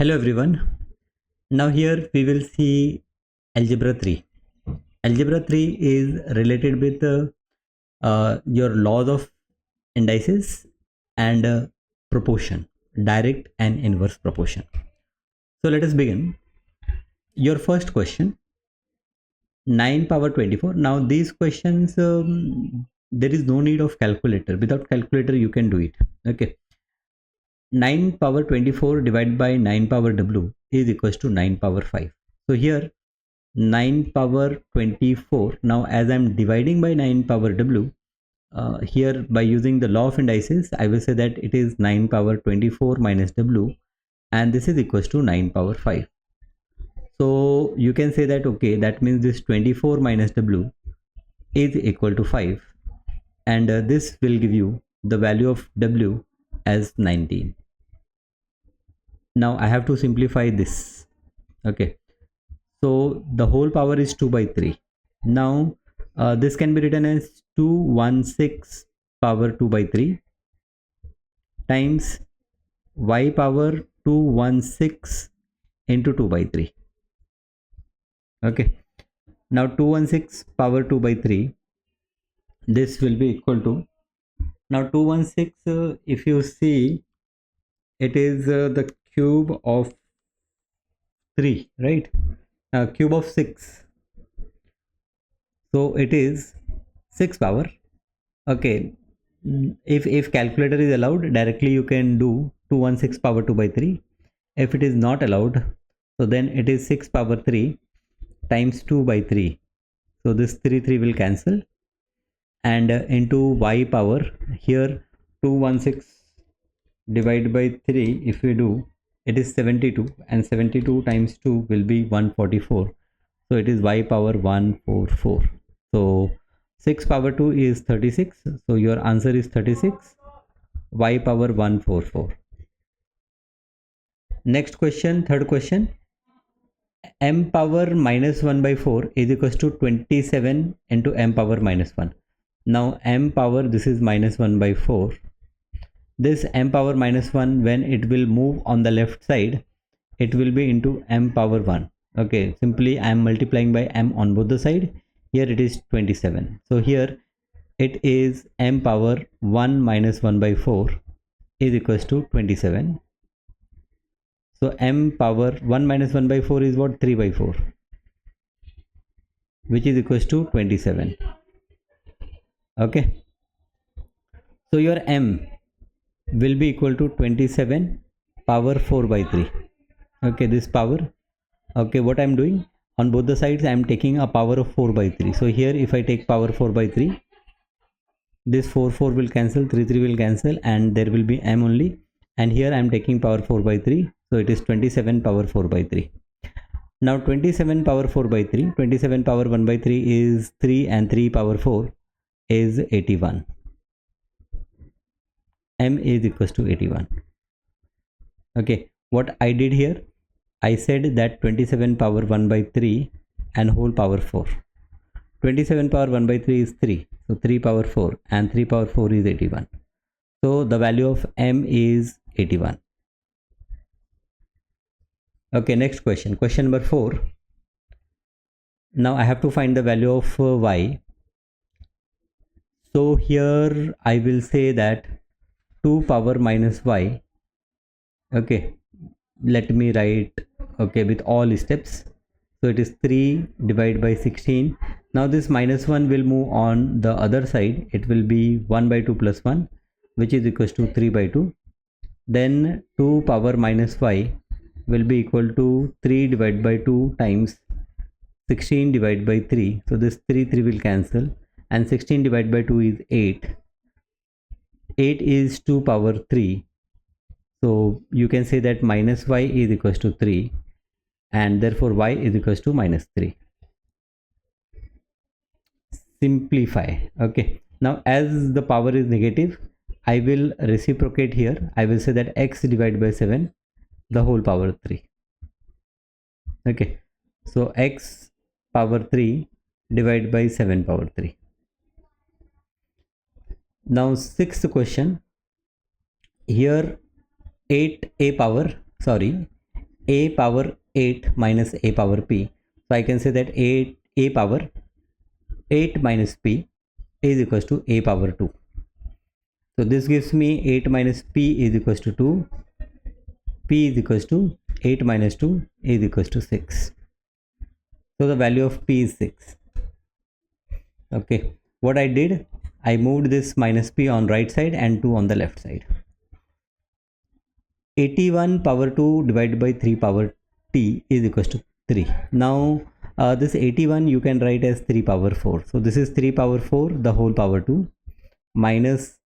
Hello everyone. Now here we will see Algebra 3. Algebra 3 is related with your laws of indices and proportion, direct and inverse proportion. So let us begin. Your first question, 9 power 24. Now these questions, there is no need of calculator. Without calculator you can do it. Okay. 9 power 24 divided by 9 power w is equals to 9 power 5. So here 9 power 24. Now as I'm dividing by 9 power w, here by using the law of indices, I will say that it is 9 power 24 minus w, and this is equals to 9 power 5. So you can say that, okay, that means this 24 minus w is equal to 5, and this will give you the value of w as 19. Now I have to simplify this. Okay, so the whole power is 2 by 3. Now this can be written as 216 power 2 by 3 times y power 216 into 2 by 3. Okay, now 216 power 2 by 3, this will be equal to, now 216, if you see, it is the cube of 3, right? Cube of 6, so it is 6 power. Okay, if calculator is allowed, directly you can do 216 power 2 by 3. If it is not allowed, so then it is 6 power 3 times 2 by 3. So this 3 will cancel, and into y power, here 216 divided by 3, if we do, it is 72, and 72 times 2 will be 144. So it is y power 144. So 6 power 2 is 36. So your answer is 36, y power 144. Next question, third question. M power minus 1 by 4 is equals to 27 into m power minus 1. Now m power, this is minus 1 by 4. This m power minus 1, when it will move on the left side, it will be into m power 1. Okay, simply I am multiplying by m on both the side. Here it is 27. So here it is m power 1 minus 1 by 4 is equals to 27. So m power 1 minus 1 by 4 is what? 3 by 4, which is equals to 27. Okay, so your m will be equal to 27 power 4 by 3. Okay, this power, okay, what I'm doing, on both the sides I'm taking a power of 4 by 3. So here if I take power 4 by 3, this 4 will cancel, 3 will cancel, and there will be m only, and here I'm taking power 4 by 3. So it is 27 power 4 by 3. Now 27 power 4 by 3, 27 power 1 by 3 is 3, and 3 power 4 is 81. M is equals to 81. Okay, what I did here, I said that 27 power 1 by 3 and whole power 4. 27 power 1 by 3 is 3. So 3 power 4, and 3 power 4 is 81. So the value of m is 81. Okay, next question. Question number 4. Now I have to find the value of y. So here I will say that 2 power minus y. Okay, let me write, okay, with all steps. So it is 3 divided by 16. Now this minus 1 will move on the other side. It will be 1 by 2 plus 1, which is equals to 3 by 2. Then 2 power minus y will be equal to 3 divided by 2 times 16 divided by 3. So this 3 will cancel, and 16 divided by 2 is 8. 8 is 2 power 3. So you can say that minus y is equals to 3, and therefore y is equals to minus 3. Simplify. Okay, now as the power is negative, I will reciprocate here. I will say that x divided by 7, the whole power 3. Okay, so x power 3 divided by 7 power 3. Now sixth question. Here 8a power, sorry, a power 8 minus a power p. So I can say that a power 8 minus p is equals to a power 2. So this gives me 8 minus p is equals to 2. P is equals to 8 minus 2 is equals to 6. So the value of p is 6. Okay, what I did, I moved this minus p on right side and 2 on the left side. 81 power 2 divided by 3 power t is equals to 3. Now this 81 you can write as 3 power 4. So this is 3 power 4 the whole power 2 minus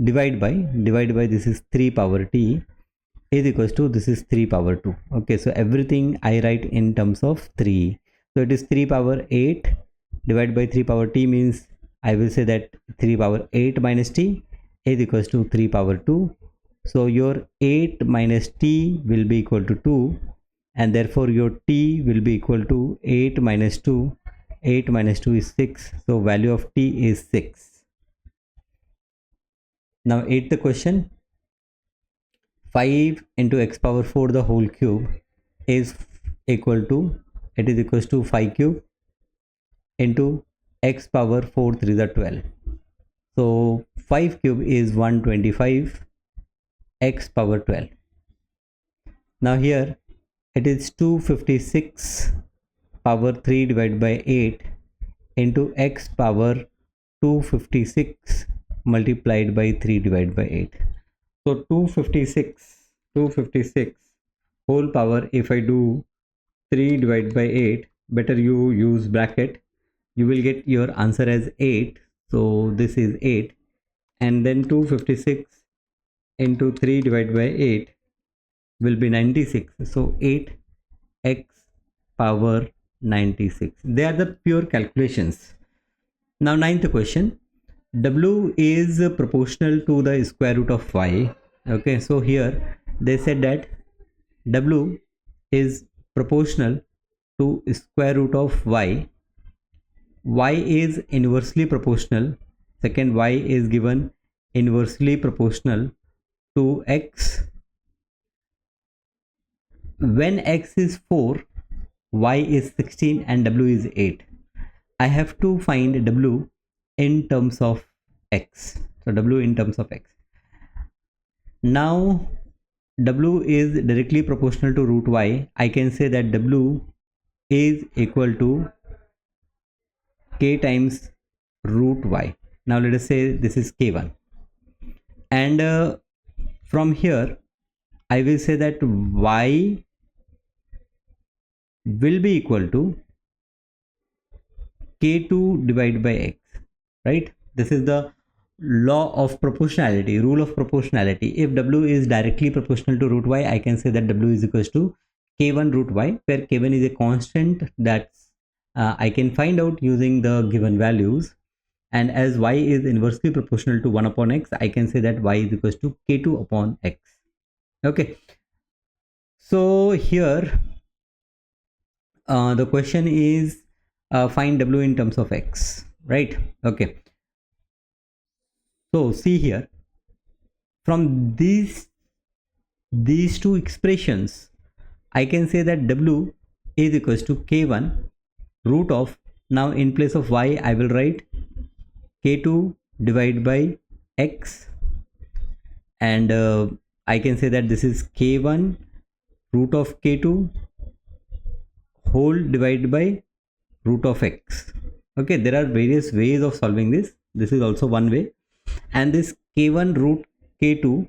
divide by this is 3 power t is equals to this is 3 power 2. Okay, so everything I write in terms of 3. So it is 3 power 8 divided by 3 power t means I will say that 3 power 8 minus t is equals to 3 power 2. So your 8 minus t will be equal to 2 and therefore your t will be equal to 8 minus 2. 8 minus 2 is 6. So value of t is 6. Now 8th question. 5 into x power 4 the whole cube is equal to, it is equals to 5 cube into x power 4 3 the 12. So 5 cube is 125 x power 12. Now here it is 256 power 3 divided by 8 into x power 256 multiplied by 3 divided by 8. So 256 whole power, if I do 3 divided by 8, better you use bracket, you will get your answer as 8. So this is 8 and then 256 into 3 divided by 8 will be 96. So 8x power 96. They are the pure calculations. Now 9th question. W is proportional to the square root of y. Okay, so here they said that W is proportional to square root of y. Y is inversely proportional. Second, y is given inversely proportional to x. When x is 4, y is 16 and w is 8. I have to find w in terms of x. So w in terms of x. Now w is directly proportional to root y. I can say that w is equal to k times root y. Now let us say this is k1 and from here I will say that y will be equal to k2 divided by x, right? This is the law of proportionality, rule of proportionality. If w is directly proportional to root y, I can say that w is equals to k1 root y, where k1 is a constant that I can find out using the given values, and as y is inversely proportional to 1 upon x, I can say that y is equals to k2 upon x. Okay, so here the question is find w in terms of x, right? Okay, so see here, from these two expressions I can say that w is equals to k1 root of, now in place of y I will write k2 divided by x, and I can say that this is k1 root of k2 whole divided by root of x. Okay, there are various ways of solving this. This is also one way. And this k1 root k2,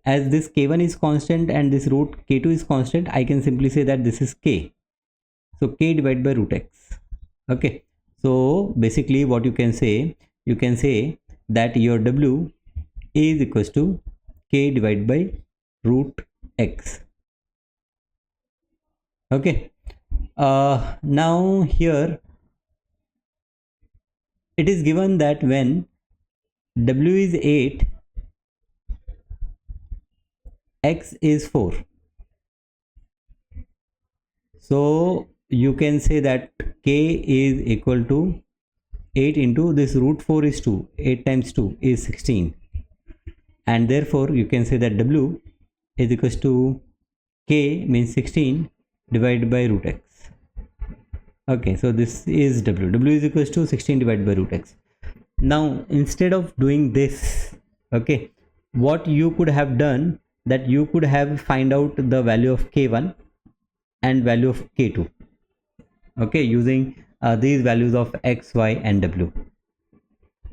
as this k1 is constant and this root k2 is constant, I can simply say that this is k. So k divided by root x. Okay, so basically what you can say that your w is equals to k divided by root x. Okay, now here it is given that when w is 8, x is 4. So you can say that k is equal to 8 into this root 4 is 2. 8 times 2 is 16. And therefore you can say that w is equals to k means 16 divided by root x. Okay, so this is w is equals to 16 divided by root x. Now instead of doing this, okay, what you could have done, that you could have find out the value of k1 and value of k2, okay, using these values of x, y and w,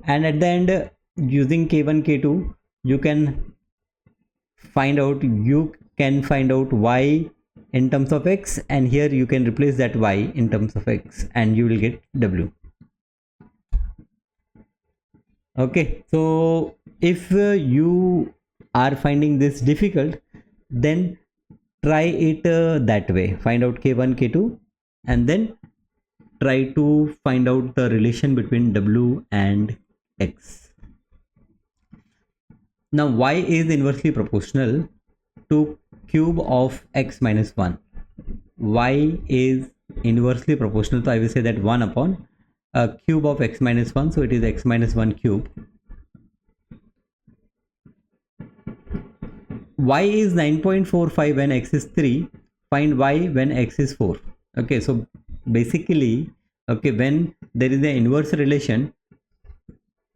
and at the end using k1 k2 you can find out y in terms of x, and here you can replace that y in terms of x and you will get w. Okay, so if you are finding this difficult, then try it that way. Find out k1 k2 and then try to find out the relation between w and x. Now y is inversely proportional to cube of x minus 1. Y is inversely proportional, so I will say that 1 upon cube of x minus 1, so it is x minus 1 cube. Y is 9.45 when x is 3. Find y when x is 4. Okay, so basically, okay, when there is an inverse relation,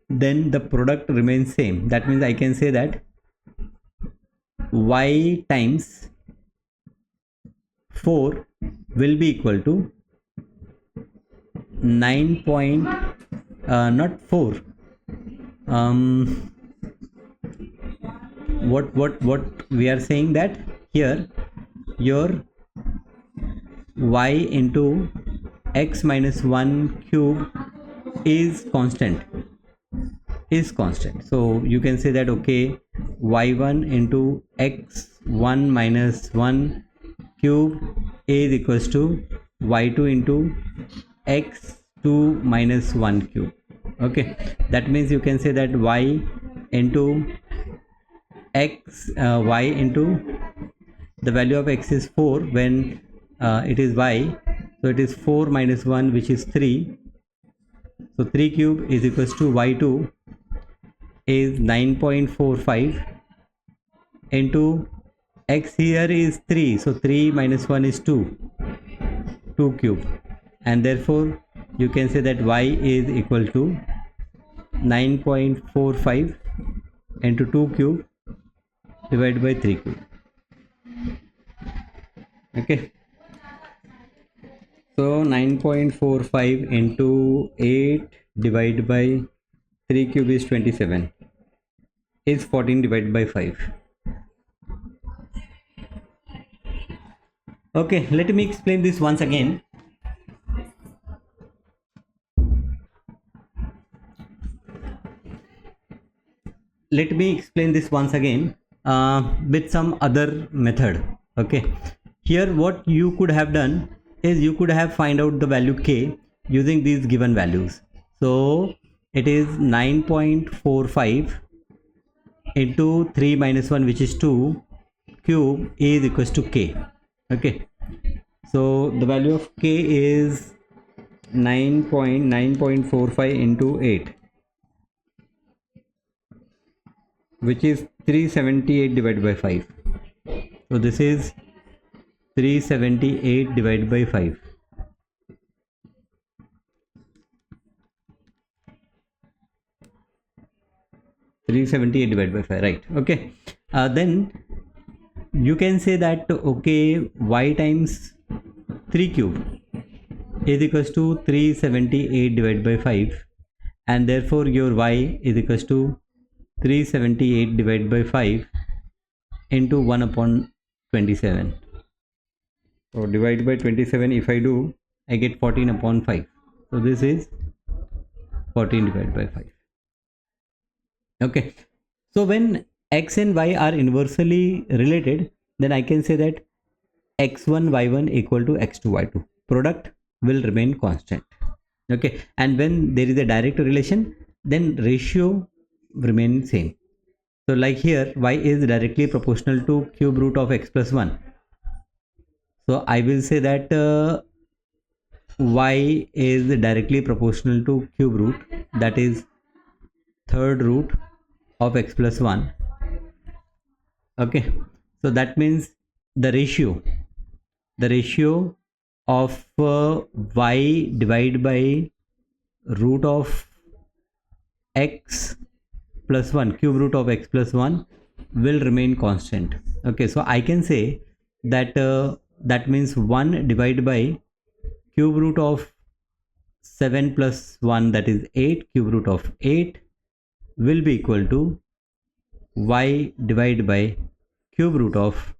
then the product remains same. That means I can say that y times 4 will be equal to 9 point not 4 what we are saying, that here your y into x minus 1 cube is constant, so you can say that okay, y1 into x1 minus 1 cube is equals to y2 into x2 minus 1 cube. Okay, that means you can say that y into y into the value of x is 4 when it is y, so it is 4 minus 1 which is 3, so 3 cube is equals to y2 is 9.45 into x here is 3, so 3 minus 1 is 2 cube, and therefore you can say that y is equal to 9.45 into 2 cube divided by 3 cube. Okay, so 9.45 into 8 divided by 3 cube is 27, is 14 divided by 5. Okay, let me explain this once again. Let me explain this once again with some other method. Okay, here what you could have done is you could have find out the value k using these given values. So it is 9.45 into 3 minus 1 which is 2 cube is equals to k. Okay, so the value of k is 9.45 into 8, which is 378 divided by 5. So this is 378 divided by 5. Divided by 5, right? Okay, then you can say that okay, y times 3 cube is equals to 378 divided by 5, and therefore your y is equals to 378 divided by 5 into 1 upon 27. So divided by 27, if I do, I get 14 upon 5. So this is 14 divided by 5. Okay, so when x and y are inversely related, then I can say that x1 y1 equal to x2 y2. Product will remain constant. Okay, and when there is a direct relation, then ratio remain same. So like here, y is directly proportional to cube root of x plus 1. So I will say that y is directly proportional to cube root, that is third root of x plus 1. Okay, so that means the ratio of y divided by root of x plus 1, cube root of x plus 1 will remain constant. Okay, so I can say that that means 1 divided by cube root of 7 plus 1, that is 8, cube root of 8 will be equal to y divided by cube root of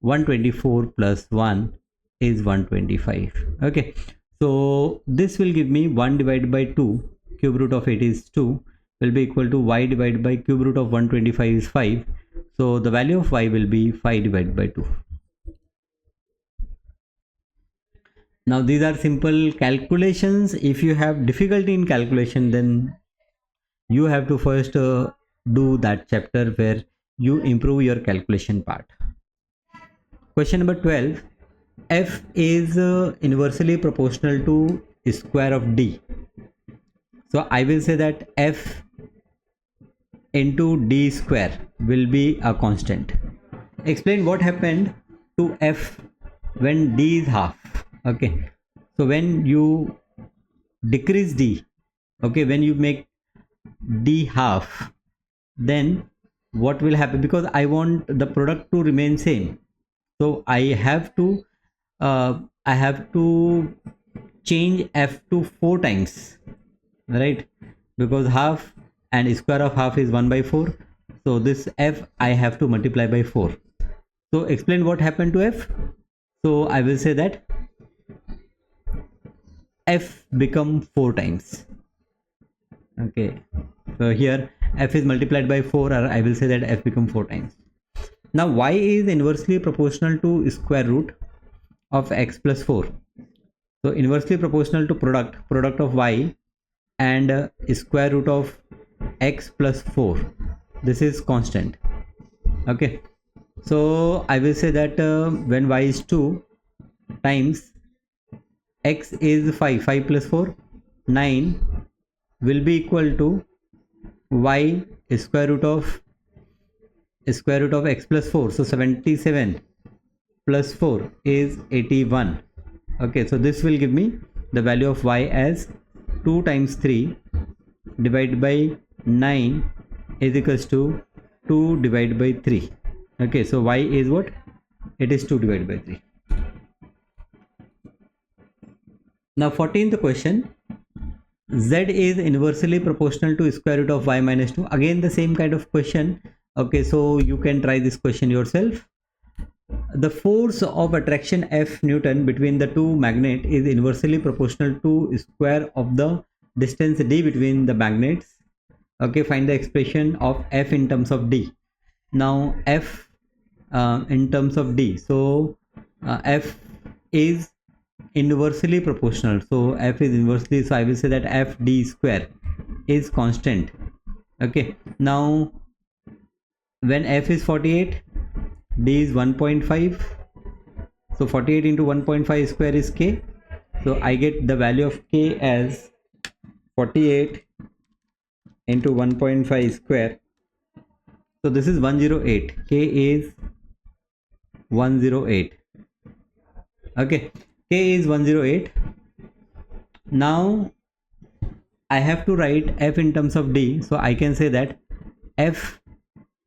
124 plus 1 is 125. Okay, so this will give me 1 divided by 2, cube root of 8 is 2, will be equal to y divided by cube root of 125 is 5. So the value of y will be 5 divided by 2. Now these are simple calculations. If you have difficulty in calculation, then you have to first do that chapter where you improve your calculation part. Question number 12. F is inversely proportional to square of d. So I will say that f into d square will be a constant. Explain what happened to f when d is half. Okay, so when you decrease d, okay, when you make d half, then what will happen? Because I want the product to remain same, so I have to change f to 4 times, right? Because half and square of half is 1 by 4, so this f I have to multiply by 4. So explain what happened to f. So I will say that f become 4 times. Okay, so here f is multiplied by 4, or I will say that f become 4 times. Now y is inversely proportional to square root of x plus 4. So inversely proportional to product of y and square root of x plus 4. This is constant. Okay, so I will say that when y is 2 times x is 5 plus 4 9 will be equal to y square root of x plus 4. So 77 plus 4 is 81. Okay, so this will give me the value of y as 2 times 3 divided by 9 is equals to 2 divided by 3. Okay, so y is what? It is 2 divided by 3. Now 14th question. Z is inversely proportional to square root of y minus 2. Again the same kind of question. Okay, so you can try this question yourself. The force of attraction F Newton between the two magnets is inversely proportional to square of the distance d between the magnets. Okay, find the expression of F in terms of d. Now F in terms of d. So F is inversely proportional. So F is inversely. So I will say that F d square is constant. Okay. Now when F is 48, d is 1.5. So 48 into 1.5 square is k. So I get the value of k as 48 into 1.5 square. So this is 108. K is 108. Okay, k is 108. Now I have to write f in terms of d. So I can say that f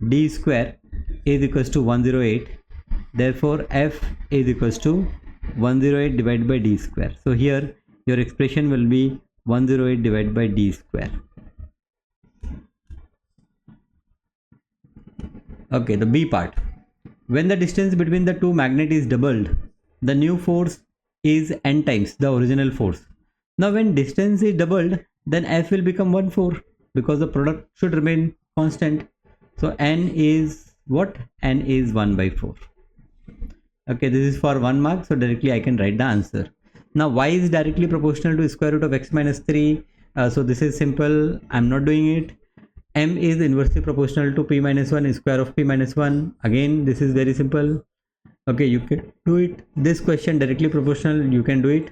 d square is equals to 108. Therefore f is equals to 108 divided by d square. So here your expression will be 108 divided by d square. Okay, the B part. When the distance between the two magnets is doubled, the new force is n times the original force. Now when distance is doubled, then F will become 1/4 because the product should remain constant. So n is what? N is 1/4. Okay, this is for 1 mark, so directly I can write the answer. Now y is directly proportional to square root of x minus 3. So this is simple, I'm not doing it. M is inversely proportional to p minus 1 square of p minus 1. Again, this is very simple. Okay, you can do it. This question directly proportional, you can do it.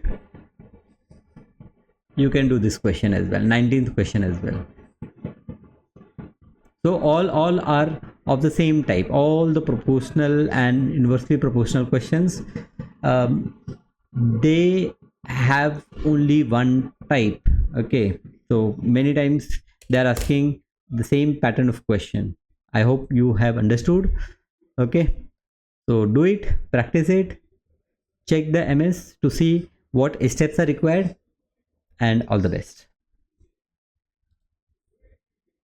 You can do this question as well, 19th question as well. So all of the same type, all the proportional and inversely proportional questions, um, they have only one type. Okay, so many times they are asking the same pattern of question. I hope you have understood. Okay, so do it, practice it, check the MS to see what steps are required, and all the best.